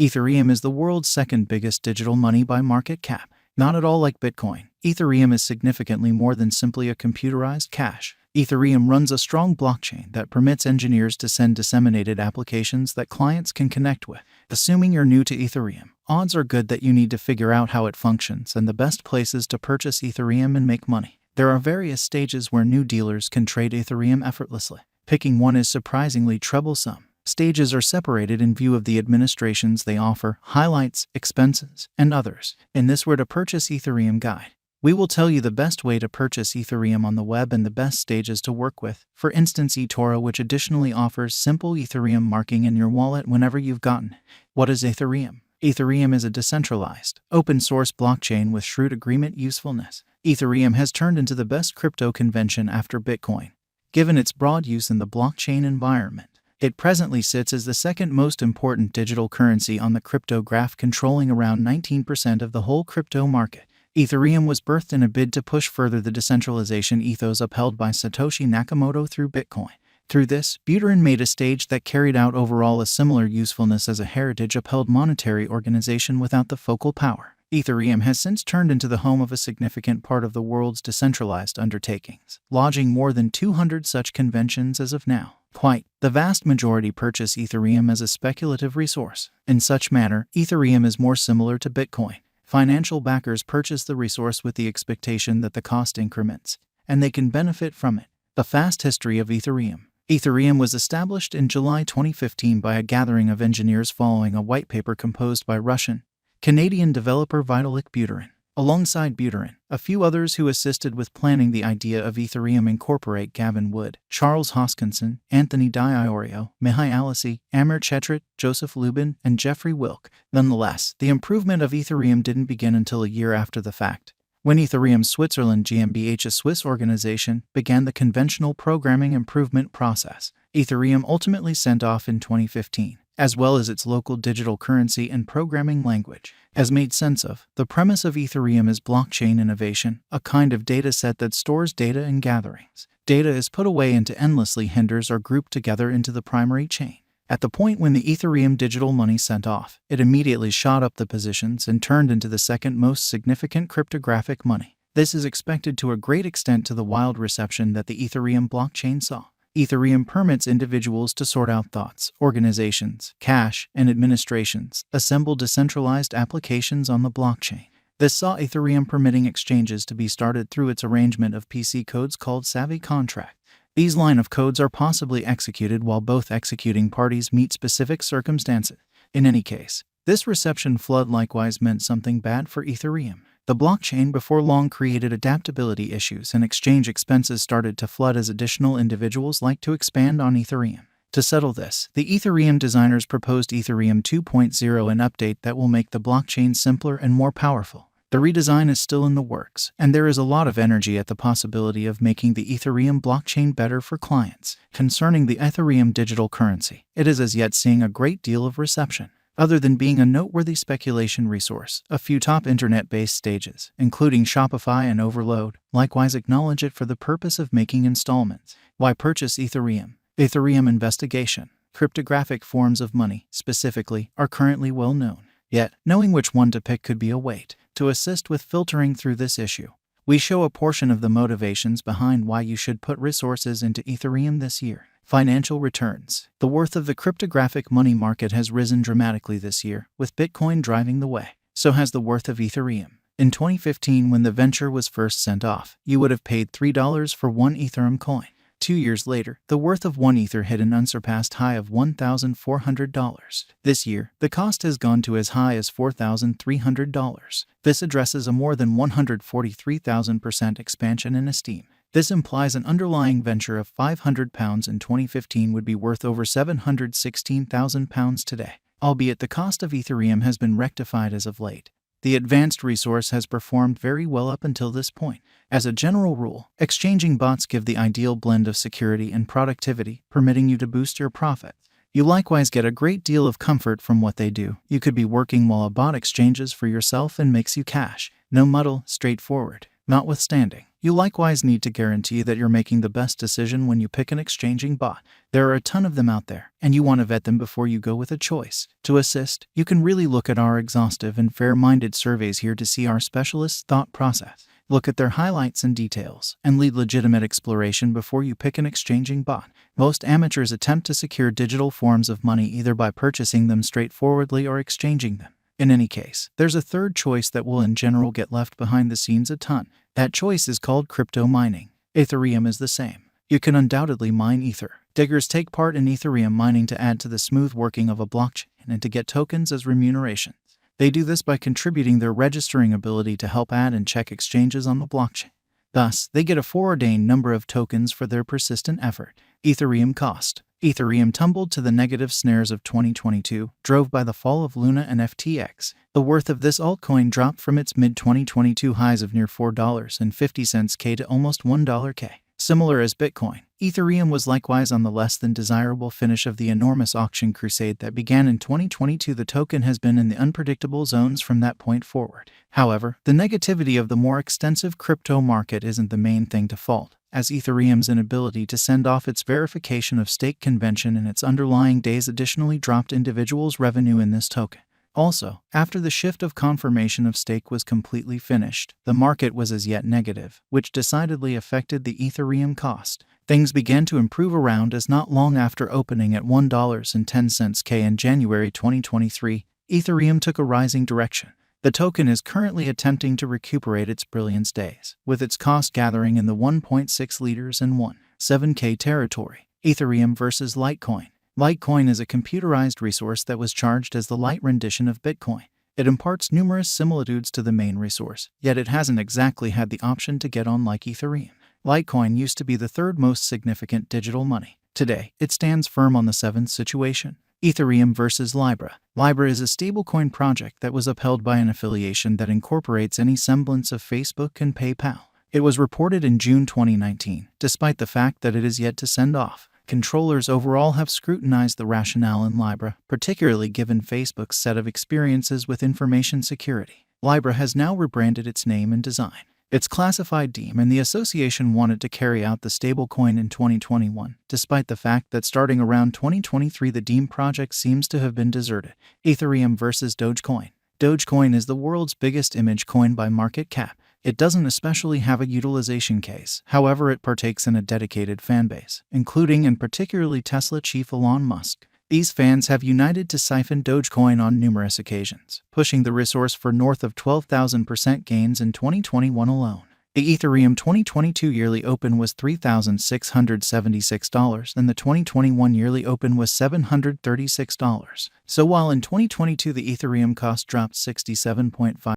Ethereum is the world's second biggest digital money by market cap. Not at all like Bitcoin. Ethereum is significantly more than simply a computerized cash. Ethereum runs a strong blockchain that permits engineers to send disseminated applications that clients can connect with. Assuming you're new to Ethereum, odds are good that you need to figure out how it functions and the best places to purchase Ethereum and make money. There are various stages where new dealers can trade Ethereum effortlessly. Picking one is surprisingly troublesome. Stages are separated in view of the administrations they offer, highlights, expenses, and others. In this Where to Purchase Ethereum guide, we will tell you the best way to purchase Ethereum on the web and the best stages to work with. For instance, eToro, which additionally offers simple Ethereum marking in your wallet whenever you've gotten it. What is Ethereum? Ethereum is a decentralized, open-source blockchain with shrewd agreement usefulness. Ethereum has turned into the best crypto convention after Bitcoin, given its broad use in the blockchain environment. It presently sits as the second most important digital currency on the crypto graph, controlling around 19% of the whole crypto market. Ethereum was birthed in a bid to push further the decentralization ethos upheld by Satoshi Nakamoto through Bitcoin. Through this, Buterin made a stage that carried out overall a similar usefulness as a heritage-upheld monetary organization without the focal power. Ethereum has since turned into the home of a significant part of the world's decentralized undertakings, lodging more than 200 such conventions as of now. The vast majority purchase Ethereum as a speculative resource. In such manner, Ethereum is more similar to Bitcoin. Financial backers purchase the resource with the expectation that the cost increments, and they can benefit from it. The fast history of Ethereum. Ethereum was established in July 2015 by a gathering of engineers following a white paper composed by Russian-Canadian developer Vitalik Buterin. Alongside Buterin, a few others who assisted with planning the idea of Ethereum incorporate Gavin Wood, Charles Hoskinson, Anthony Di-Iorio, Mihai Alisi, Amir Chetrit, Joseph Lubin, and Jeffrey Wilk. Nonetheless, the improvement of Ethereum didn't begin until a year after the fact, when Ethereum Switzerland GmbH, a Swiss organization, began the conventional programming improvement process. Ethereum ultimately sent off in 2015, as well as its local digital currency and programming language. As made sense of, the premise of Ethereum is blockchain innovation, a kind of data set that stores data in gatherings. Data is put away into endlessly hinders or grouped together into the primary chain. At the point when the Ethereum digital money sent off, it immediately shot up the positions and turned into the second most significant cryptographic money. This is expected to a great extent to the wild reception that the Ethereum blockchain saw. Ethereum permits individuals to sort out thoughts, organizations, cash, and administrations, assemble decentralized applications on the blockchain. This saw Ethereum permitting exchanges to be started through its arrangement of PC codes called Savvy Contract. These line of codes are possibly executed while both executing parties meet specific circumstances. In any case, this reception flood likewise meant something bad for Ethereum. The blockchain before long created adaptability issues, and exchange expenses started to flood as additional individuals like to expand on Ethereum. To settle this, the Ethereum designers proposed Ethereum 2.0, an update that will make the blockchain simpler and more powerful. The redesign is still in the works, and there is a lot of energy at the possibility of making the Ethereum blockchain better for clients. Concerning the Ethereum digital currency, it is as yet seeing a great deal of reception. Other than being a noteworthy speculation resource, a few top internet-based stages, including Shopify and Overload, likewise acknowledge it for the purpose of making installments. Why purchase Ethereum? Ethereum investigation. Cryptographic forms of money, specifically, are currently well known. Yet, knowing which one to pick could be a weight. To assist with filtering through this issue, we show a portion of the motivations behind why you should put resources into Ethereum this year. Financial returns. The worth of the cryptographic money market has risen dramatically this year, with Bitcoin driving the way. So has the worth of Ethereum. In 2015, when the venture was first sent off, you would have paid $3 for one Ethereum coin. 2 years later, the worth of one Ether hit an unsurpassed high of $1,400. This year, the cost has gone to as high as $4,300. This addresses a more than 143,000% expansion in esteem. This implies an underlying venture of £500 in 2015 would be worth over £716,000 today, albeit the cost of Ethereum has been rectified as of late. The advanced resource has performed very well up until this point. As a general rule, exchanging bots give the ideal blend of security and productivity, permitting you to boost your profits. You likewise get a great deal of comfort from what they do. You could be working while a bot exchanges for yourself and makes you cash. No muddle, straightforward. Notwithstanding, You likewise need to guarantee that you're making the best decision when you pick an exchanging bot. There are a ton of them out there, and you want to vet them before you go with a choice. To assist, you can really look at our exhaustive and fair-minded surveys here to see our specialists' thought process. Look at their highlights and details, and lead legitimate exploration before you pick an exchanging bot. Most amateurs attempt to secure digital forms of money either by purchasing them straightforwardly or exchanging them. In any case, there's a third choice that will in general get left behind the scenes a ton. That choice is called crypto mining. Ethereum is the same. You can undoubtedly mine Ether. Diggers take part in Ethereum mining to add to the smooth working of a blockchain and to get tokens as remuneration. They do this by contributing their registering ability to help add and check exchanges on the blockchain. Thus, they get a foreordained number of tokens for their persistent effort. Ethereum cost. Ethereum tumbled to the negative snares of 2022, drove by the fall of Luna and FTX. The worth of this altcoin dropped from its mid-2022 highs of near $4.50 to almost $1. Similar as Bitcoin, Ethereum was likewise on the less than desirable finish of the enormous auction crusade that began in 2022. The token has been in the unpredictable zones from that point forward. However, the negativity of the more extensive crypto market isn't the main thing to fault, as Ethereum's inability to send off its verification of stake convention in its underlying days additionally dropped individuals' revenue in this token. Also, after the shift of confirmation of stake was completely finished, the market was as yet negative, which decidedly affected the Ethereum cost. Things began to improve around as not long after opening at $1.10 in January 2023, Ethereum took a rising direction. The token is currently attempting to recuperate its brilliance days, with its cost gathering in the 1.6 liters and 1.7K territory. Ethereum versus Litecoin. Litecoin is a computerized resource that was charged as the light rendition of Bitcoin. It imparts numerous similitudes to the main resource, yet it hasn't exactly had the option to get on like Ethereum. Litecoin used to be the third most significant digital money. Today, it stands firm on the seventh situation. Ethereum versus Libra. Libra is a stablecoin project that was upheld by an affiliation that incorporates any semblance of Facebook and PayPal. It was reported in June 2019, despite the fact that it is yet to send off. Controllers overall have scrutinized the rationale in Libra, particularly given Facebook's set of experiences with information security. Libra has now rebranded its name and design. It's classified Diem, and the association wanted to carry out the stablecoin in 2021, despite the fact that starting around 2023 the Diem project seems to have been deserted. Ethereum versus Dogecoin. Dogecoin is the world's biggest image coin by market cap. It doesn't especially have a utilization case, however it partakes in a dedicated fanbase, including and particularly Tesla chief Elon Musk. These fans have united to siphon Dogecoin on numerous occasions, pushing the resource for north of 12,000% gains in 2021 alone. The Ethereum 2022 yearly open was $3,676 and the 2021 yearly open was $736. So while in 2022 the Ethereum cost dropped 67.5%